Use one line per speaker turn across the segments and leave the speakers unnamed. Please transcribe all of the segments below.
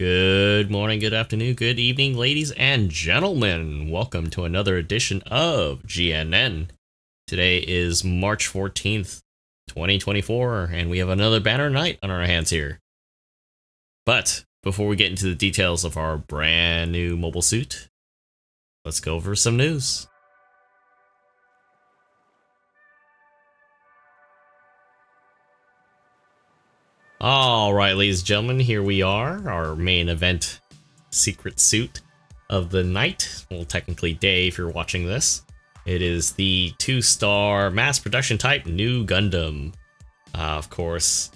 Good morning, good afternoon, good evening, ladies and gentlemen. Welcome to another edition of GNN. Today is March 14th, 2024, and we have another banner night on our hands here. But before we get into the details of our brand new mobile suit, let's go over some news. Alright, ladies and gentlemen, here we are, our main event secret suit of the night. Well, technically day if you're watching this. It is the 2-star mass production type new Gundam. Of course,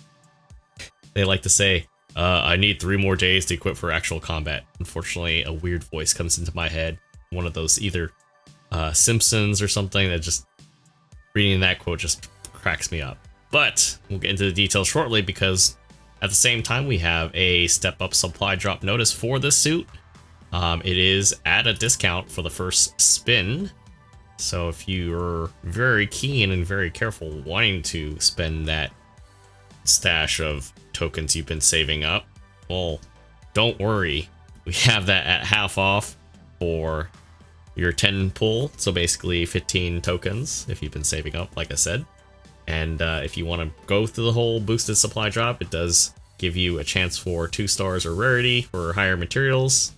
they like to say, I need 3 more days to equip for actual combat. Unfortunately, a weird voice comes into my head. One of those either Simpsons or something that just, reading that quote just cracks me up. But we'll get into the details shortly because at the same time we have a step-up supply drop notice for this suit. It is at a discount for the first spin. So if you're very keen and very careful wanting to spend that stash of tokens you've been saving up, well, don't worry. We have that at half off for your 10 pull. So basically 15 tokens if you've been saving up, like I said. And if you want to go through the whole boosted supply drop, it does give you a chance for 2 stars or rarity for higher materials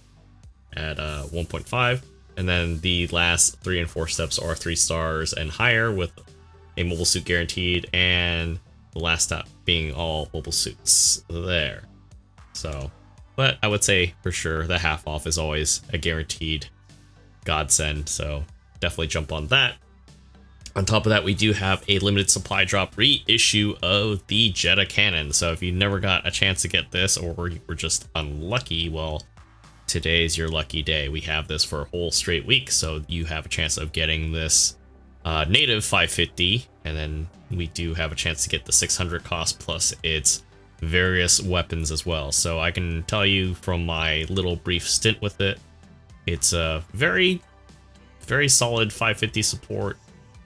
at 1.5. And then the last 3 and 4 steps are 3 stars and higher with a mobile suit guaranteed. And the last step being all mobile suits there. So, but I would say for sure the half off is always a guaranteed godsend. So definitely jump on that. On top of that, we do have a limited supply drop reissue of the Jetta Cannon. So if you never got a chance to get this or you were just unlucky, well, today's your lucky day. We have this for a whole straight week, so you have a chance of getting this native 550, and then we do have a chance to get the 600 cost plus its various weapons as well. So I can tell you from my little brief stint with it, it's a very, very solid 550 support.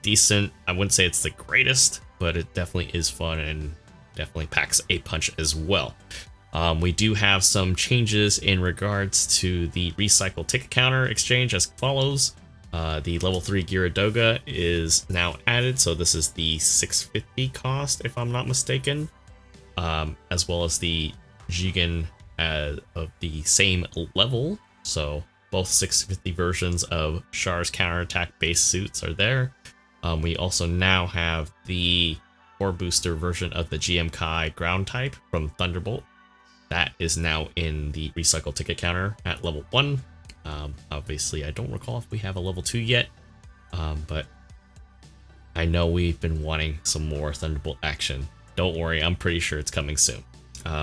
Decent. I wouldn't say it's the greatest, but it definitely is fun and definitely packs a punch as well. We do have some changes in regards to the recycle ticket counter exchange as follows. The level 3 Gyaradoga is now added, so this is the 650 cost if I'm not mistaken, as well as the Jigen of the same level. So both 650 versions of Char's counterattack base suits are there. We also now have the core booster version of the GM Kai ground type from Thunderbolt. That is now in the recycle ticket counter at level 1. Obviously, I don't recall if we have a level 2 yet, but I know we've been wanting some more Thunderbolt action. Don't worry, I'm pretty sure it's coming soon.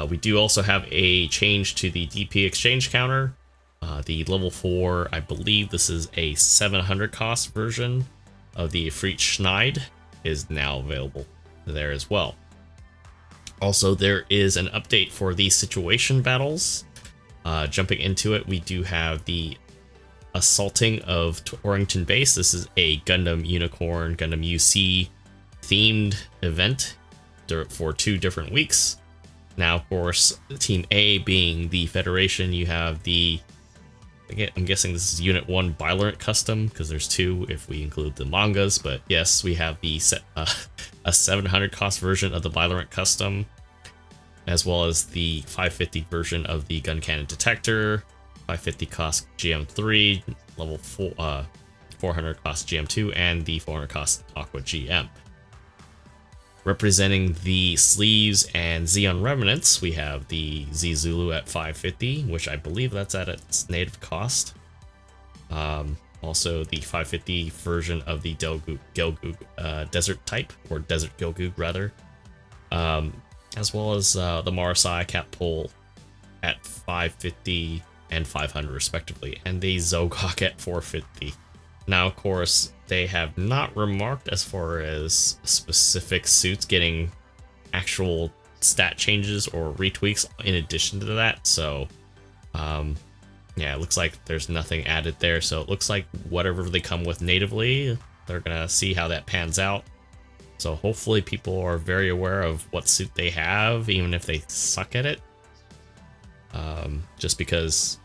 We do also have a change to the DP exchange counter. The level 4, I believe this is a 700 cost version of the Ifrit Schneid is now available there as well. Also, there is an update for the situation battles. Jumping into it, we do have the assaulting of Orrington Base. This is a Gundam Unicorn, Gundam UC themed event for 2 different weeks. Now, of course, Team A being the Federation, you have the, I'm guessing this is Unit 1 Bylorant Custom, because there's 2 if we include the mangas, but yes, we have the a 700 cost version of the Bylorant Custom, as well as the 550 version of the Gun Cannon Detector, 550 cost GM3, level 400 cost GM2, and the 400 cost Aqua GM. Representing the sleeves and Xeon Remnants, we have the Z Zulu at 550, which I believe that's at its native cost. Also, the 550 version of the Gelgoog Desert type, or Desert Gelgoog rather, as well as the Marasai Cap Pull at 550 and 500 respectively, and the Zogok at 450. Now, of course, they have not remarked as far as specific suits getting actual stat changes or retweaks in addition to that. So, yeah, it looks like there's nothing added there. So it looks like whatever they come with natively, they're gonna see how that pans out. So hopefully people are very aware of what suit they have, even if they suck at it. just because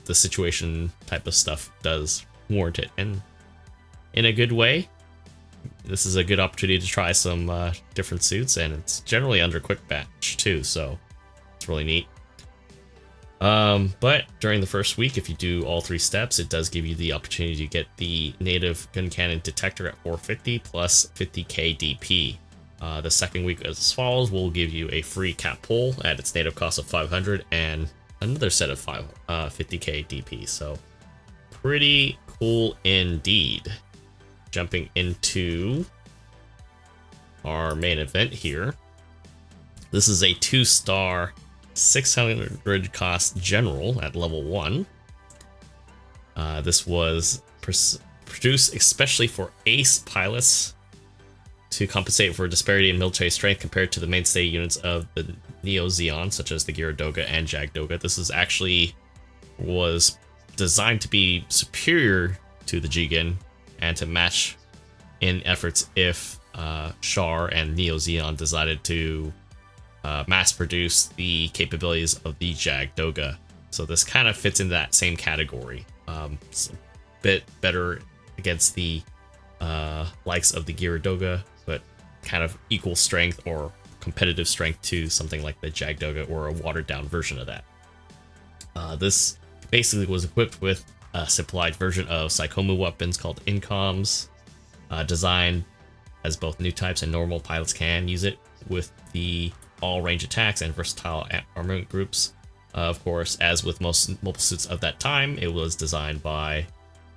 the situation type of stuff does warrant it, and in a good way. This is a good opportunity to try some different suits, and it's generally under quick batch too, so it's really neat. But during the first week, if you do all 3 steps, it does give you the opportunity to get the native gun cannon detector at 450 plus 50k DP. The second week as follows will give you a free cap pull at its native cost of 500 and another set of 50k DP, so pretty cool indeed. Jumping into our main event here. This is a 2-star 600 cost general at level 1. This was produced especially for ace pilots to compensate for disparity in military strength compared to the mainstay units of the Neo Zeon, such as the Gyaradoga and Jagdoga. This is actually was designed to be superior to the Jigen and to match in efforts if Char and Neo Zeon decided to mass produce the capabilities of the Jagdoga. So this kind of fits in that same category. It's a bit better against the likes of the Gyaradoga, but kind of equal strength or competitive strength to something like the Jagdoga or a watered down version of that. This basically was equipped with a simplified version of Psychomu weapons called Incoms, designed as both new types and normal pilots can use it with the all range attacks and versatile armament groups. Of course, as with most mobile suits of that time, it was designed by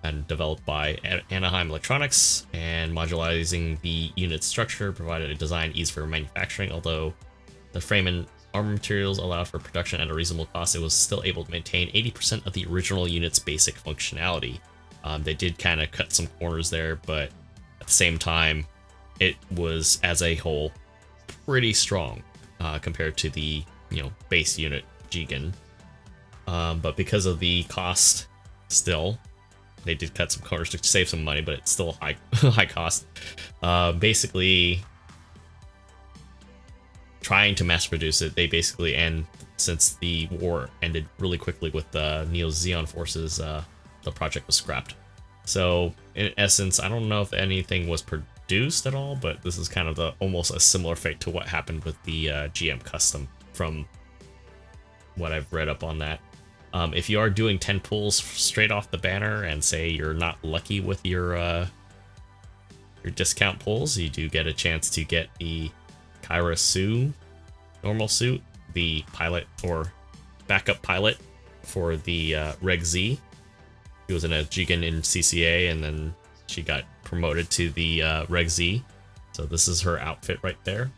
and developed by Anaheim Electronics, and modularizing the unit structure provided a design ease for manufacturing. Although the frame and armor materials allowed for production at a reasonable cost, it was still able to maintain 80% of the original unit's basic functionality. They did kind of cut some corners there, but at the same time, it was as a whole pretty strong compared to the base unit Jigen. But because of the cost, still they did cut some corners to save some money, but it's still high cost. Basically, trying to mass produce it, they basically, and since the war ended really quickly with the Neo Zeon forces, the project was scrapped. So in essence, I don't know if anything was produced at all, but this is kind of almost a similar fate to what happened with the GM Custom from what I've read up on that. If you are doing 10 pulls straight off the banner and say you're not lucky with your discount pulls, you do get a chance to get the Kyra Su normal suit, the pilot or backup pilot for the Reg Z. She was in a Jigen in CCA, and then she got promoted to the Reg Z. So this is her outfit right there.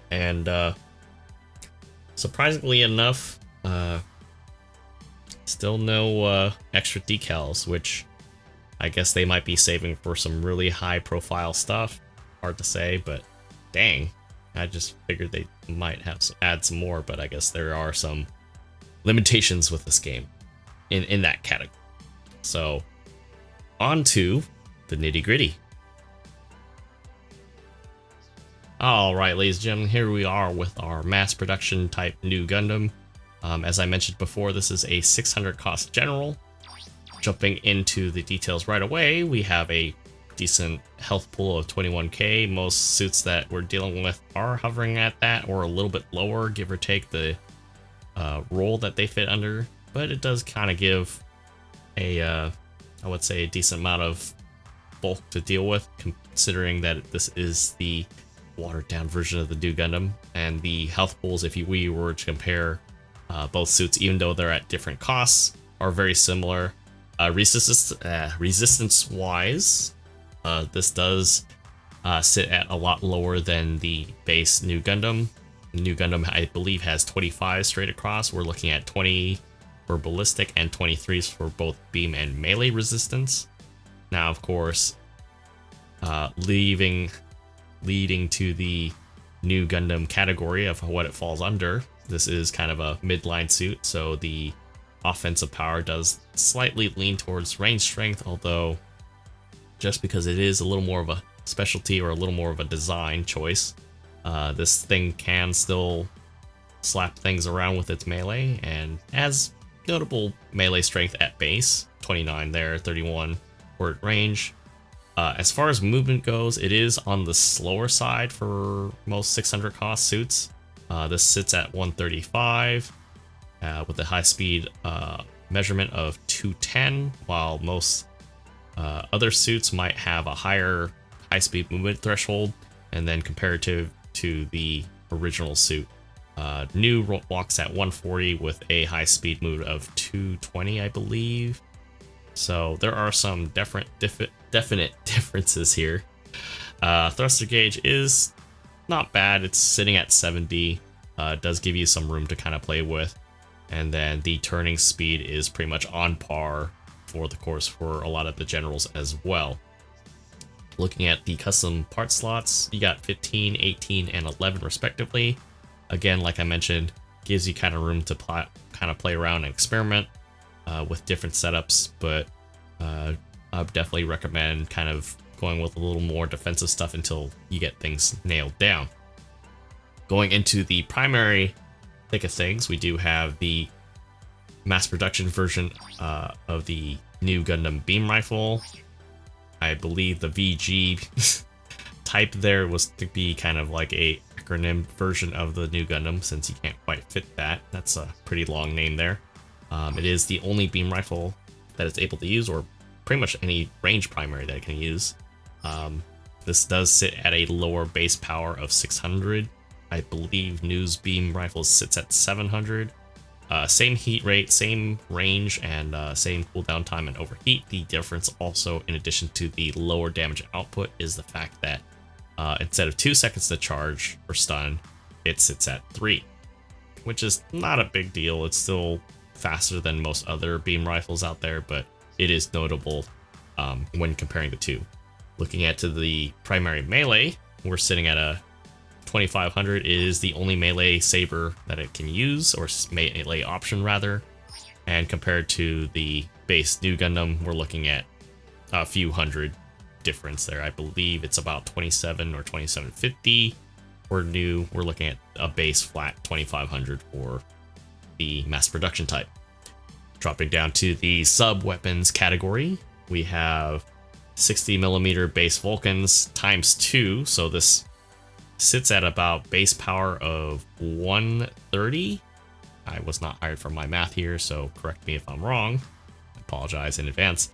And surprisingly enough, still no extra decals, which I guess they might be saving for some really high profile stuff. Hard to say, but dang, I just figured they might have add some more, but I guess there are some limitations with this game in that category. So on to the nitty gritty. Alright, ladies and gentlemen, here we are with our mass production type new Gundam. As I mentioned before, this is a 600 cost general. Jumping into the details right away, we have a decent health pool of 21k. Most suits that we're dealing with are hovering at that or a little bit lower, give or take the role that they fit under, but it does kind of give a I would say a decent amount of bulk to deal with, considering that this is the watered down version of the new Gundam. And the health pools, if we were to compare both suits, even though they're at different costs, are very similar. Resistance wise, this does sit at a lot lower than the base new Gundam. The new Gundam, I believe, has 25 straight across. We're looking at 20 for ballistic and 23s for both beam and melee resistance. Now, of course, leading to the new Gundam category of what it falls under, this is kind of a midline suit, so the offensive power does slightly lean towards range strength, although just because it is a little more of a specialty or a little more of a design choice, this thing can still slap things around with its melee, and has notable melee strength at base, 29 there, 31 for range. As far as movement goes, it is on the slower side for most 600 cost suits. This sits at 135 with a high speed measurement of 210, while most other suits might have a higher high speed movement threshold, and then comparative to the original suit. New walks at 140 with a high speed movement of 220, I believe. So there are some definite differences here. Thruster gauge is not bad. It's sitting at 70. It does give you some room to kind of play with. And then the turning speed is pretty much on par for the course for a lot of the generals as well. Looking at the custom part slots, you got 15, 18, and 11 respectively. Again, like I mentioned, gives you kind of room to kind of play around and experiment with different setups, but I would definitely recommend kind of going with a little more defensive stuff until you get things nailed down. Going into the primary thick of things, we do have the mass production version of the new Gundam beam rifle. I believe the VG type there was to be kind of like a acronym version of the new Gundam, since you can't quite fit that. That's a pretty long name there. It is the only beam rifle that it's able to use, or pretty much any range primary that it can use. This does sit at a lower base power of 600. I believe News beam rifles sits at 700. Same heat rate, same range, and same cooldown time and overheat. The difference also, in addition to the lower damage output, is the fact that instead of 2 seconds to charge or stun, it sits at 3, which is not a big deal. It's still faster than most other beam rifles out there, but it is notable when comparing the two. Looking at the primary melee, we're sitting at a 2500. It is the only melee saber that it can use, or melee option rather, and compared to the base new Gundam, we're looking at a few hundred difference there. I believe it's about 27 or 2750 for new. We're looking at a base flat 2500 for the mass production type. Dropping down to the sub weapons category, we have 60mm base Vulcans ×2, so this sits at about base power of 130. I was not hired for my math here, so correct me if I'm wrong. I apologize in advance.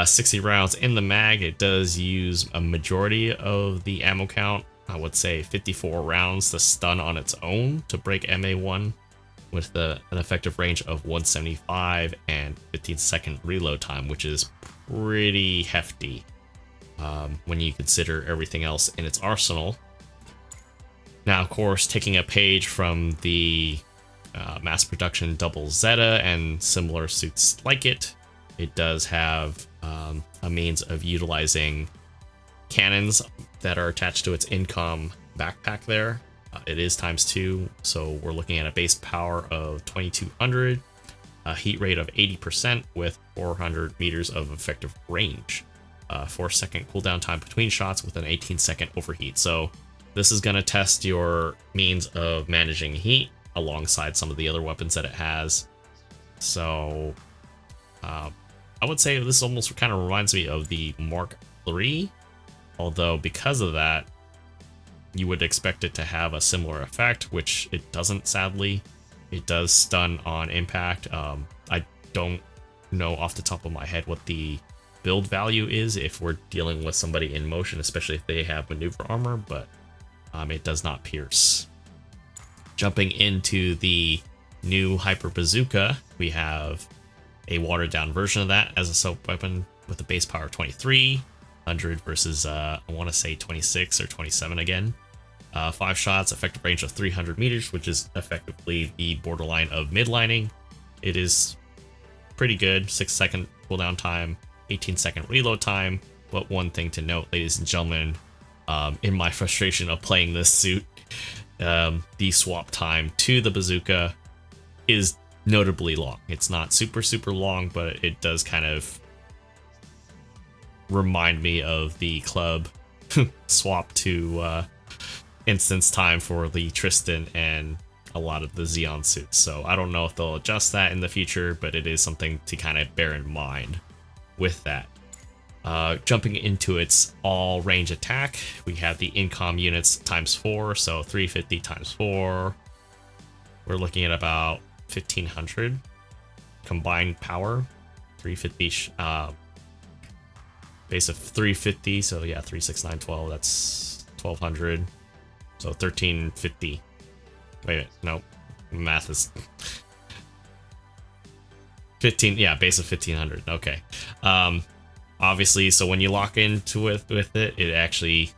60 rounds in the mag. It does use a majority of the ammo count. I would say 54 rounds to stun on its own to break MA1, with an effective range of 175 and 15-second reload time, which is pretty hefty when you consider everything else in its arsenal. Now, of course, taking a page from the mass production Double Zeta and similar suits like it, it does have a means of utilizing cannons that are attached to its incom backpack there. It is ×2, so we're looking at a base power of 2200, a heat rate of 80% with 400 meters of effective range, 4-second cooldown time between shots with an 18-second overheat. So this is going to test your means of managing heat alongside some of the other weapons that it has. So I would say this almost kind of reminds me of the Mark III, although because of that, you would expect it to have a similar effect, which it doesn't, sadly. It does stun on impact. I don't know off the top of my head what the build value is if we're dealing with somebody in motion, especially if they have maneuver armor, but it does not pierce. Jumping into the new Hyper Bazooka, we have a watered down version of that as a soap weapon with a base power of 2300 versus I want to say 26 or 27 again. 5 shots, effective range of 300 meters, which is effectively the borderline of midlining. It is pretty good. 6-second cooldown time, 18-second reload time. But one thing to note, ladies and gentlemen, in my frustration of playing this suit, the swap time to the bazooka is notably long. It's not super long, but it does kind of remind me of the club swap to instance time for the Tristan and a lot of the Xeon suits. So I don't know if they'll adjust that in the future, but it is something to kind of bear in mind with that. Jumping into its all range attack, we have the incom units times 4, so 350 times 4. We're looking at about 1500 combined power. 350 base of 350, so yeah, 3, 6, 9, 12, that's 1200. So 1350. Wait a minute, no, math is 15, yeah, base of 1500. Okay. Obviously, so when you lock into it with it, it actually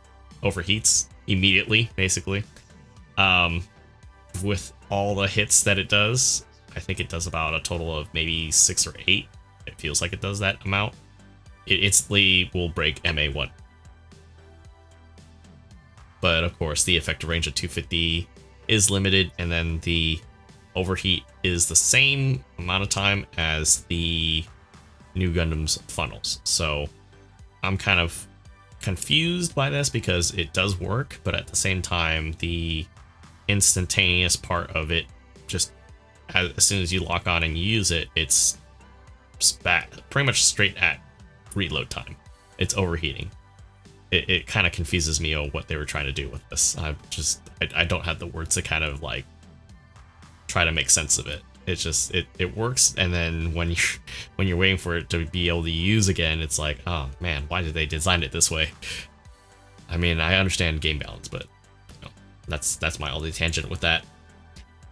overheats immediately, basically. With all the hits that it does, I think it does about a total of maybe 6 or 8. It feels like it does that amount. It instantly will break MA1. But of course, the effective range of 250 is limited, and then the overheat is the same amount of time as the new Gundam's funnels. So I'm kind of confused by this because it does work, but at the same time, the instantaneous part of it, just as soon as you lock on and use it, it's pretty much straight at reload time. It's overheating. It kind of confuses me on what they were trying to do with this. I don't have the words to kind of like try to make sense of it. It's just it works, and then when you're waiting for it to be able to use again, it's like, oh man, why did they design it this way? I mean, I understand game balance, but you know, that's my only tangent with that.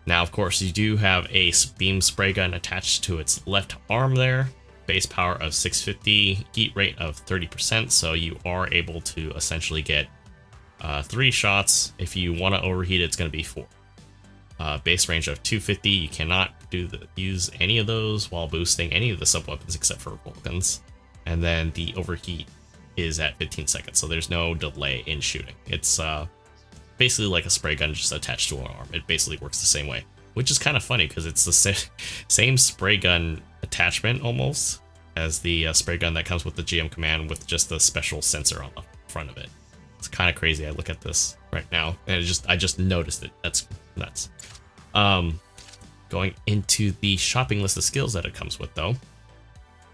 Now, of course, you do have a beam spray gun attached to its left arm there. Base power of 650, heat rate of 30%, so you are able to essentially get 3 shots. If you want to overheat, it's going to be 4. Base range of 250, you cannot use any of those while boosting any of the sub-weapons except for Vulcans. And then the overheat is at 15 seconds, so there's no delay in shooting. It's basically like a spray gun just attached to an arm. It basically works the same way, which is kind of funny because it's the same spray gun attachment almost as the spray gun that comes with the GM command with just the special sensor on the front of it. It's kind of crazy. I look at this right now and I just noticed it. That's nuts. Going into the shopping list of skills that it comes with though,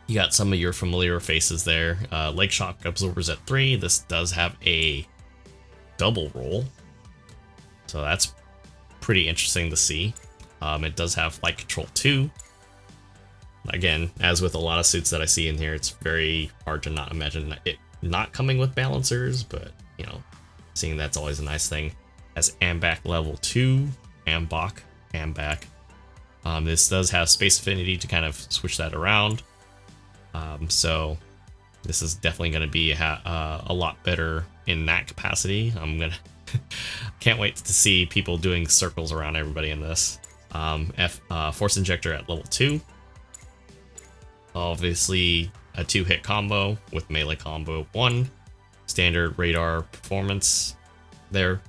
you got some of your familiar faces there. Leg shock absorbers at 3. This does have a double roll, so that's pretty interesting to see. It does have flight control 2. Again, as with a lot of suits that I see in here, it's very hard to not imagine it not coming with balancers, but you know, seeing that's always a nice thing. Has AMBAC level 2, AMBAC. This does have space affinity to kind of switch that around. So this is definitely going to be a lot better in that capacity. Can't wait to see people doing circles around everybody in this. Force injector at level 2. Obviously a 2-hit combo with melee combo 1. Standard radar performance there.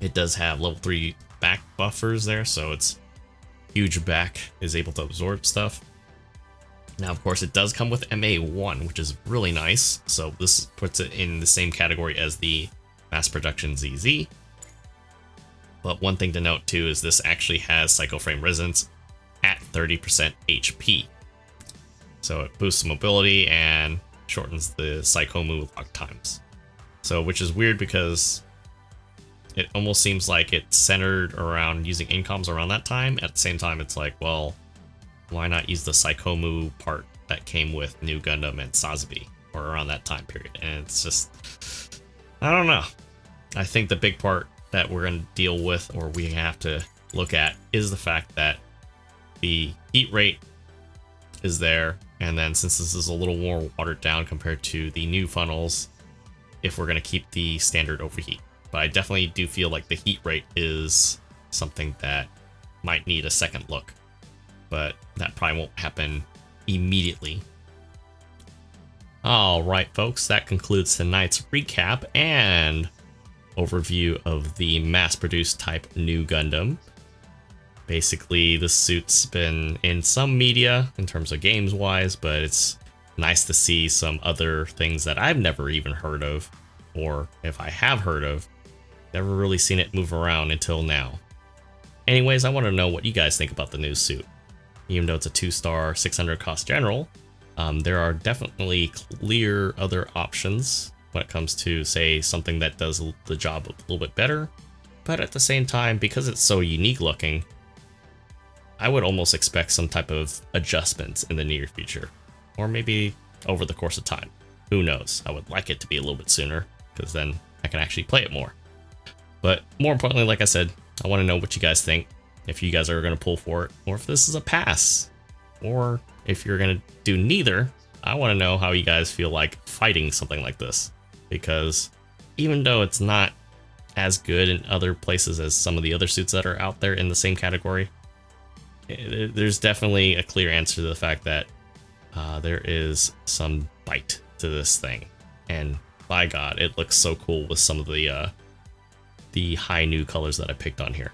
It does have level 3 back buffers there, so its huge back is able to absorb stuff. Now, of course, it does come with MA1, which is really nice. So this puts it in the same category as the mass production ZZ. But one thing to note too is this actually has Psycho Frame Resonance at 30% HP. So it boosts mobility and shortens the Psycho move lock times. So, which is weird because it almost seems like it's centered around using incoms around that time. At the same time, it's like, well, why not use the Psychomu part that came with New Gundam and Sazabi, or around that time period? And it's just, I don't know. I think the big part that we're going to deal with, or we have to look at, is the fact that the heat rate is there, and then since this is a little more watered down compared to the new funnels, if we're going to keep the standard overheat. But I definitely do feel like the heat rate is something that might need a second look, but that probably won't happen immediately. All right, folks, that concludes tonight's recap and overview of the mass-produced type New Gundam. Basically, the suit's been in some media in terms of games-wise, but it's nice to see some other things that I've never even heard of, or if I have heard of, never really seen it move around until now. Anyways, I want to know what you guys think about the new suit. Even though it's a 2-star 600 cost general, there are definitely clear other options when it comes to, say, something that does the job a little bit better. But at the same time, because it's so unique looking, I would almost expect some type of adjustments in the near future. Or maybe over the course of time. Who knows? I would like it to be a little bit sooner, because then I can actually play it more. But more importantly, like I said, I want to know what you guys think. If you guys are going to pull for it, or if this is a pass. Or if you're going to do neither, I want to know how you guys feel like fighting something like this. Because even though it's not as good in other places as some of the other suits that are out there in the same category, there's definitely a clear answer to the fact that there is some bite to this thing. And by God, it looks so cool with some of the high new colors that I picked on here.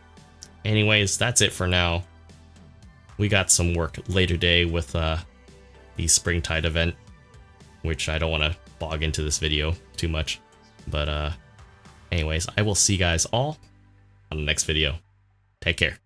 Anyways, that's it for now. We got some work later day with the Springtide event, which I don't want to bog into this video too much. But anyways, I will see you guys all on the next video. Take care.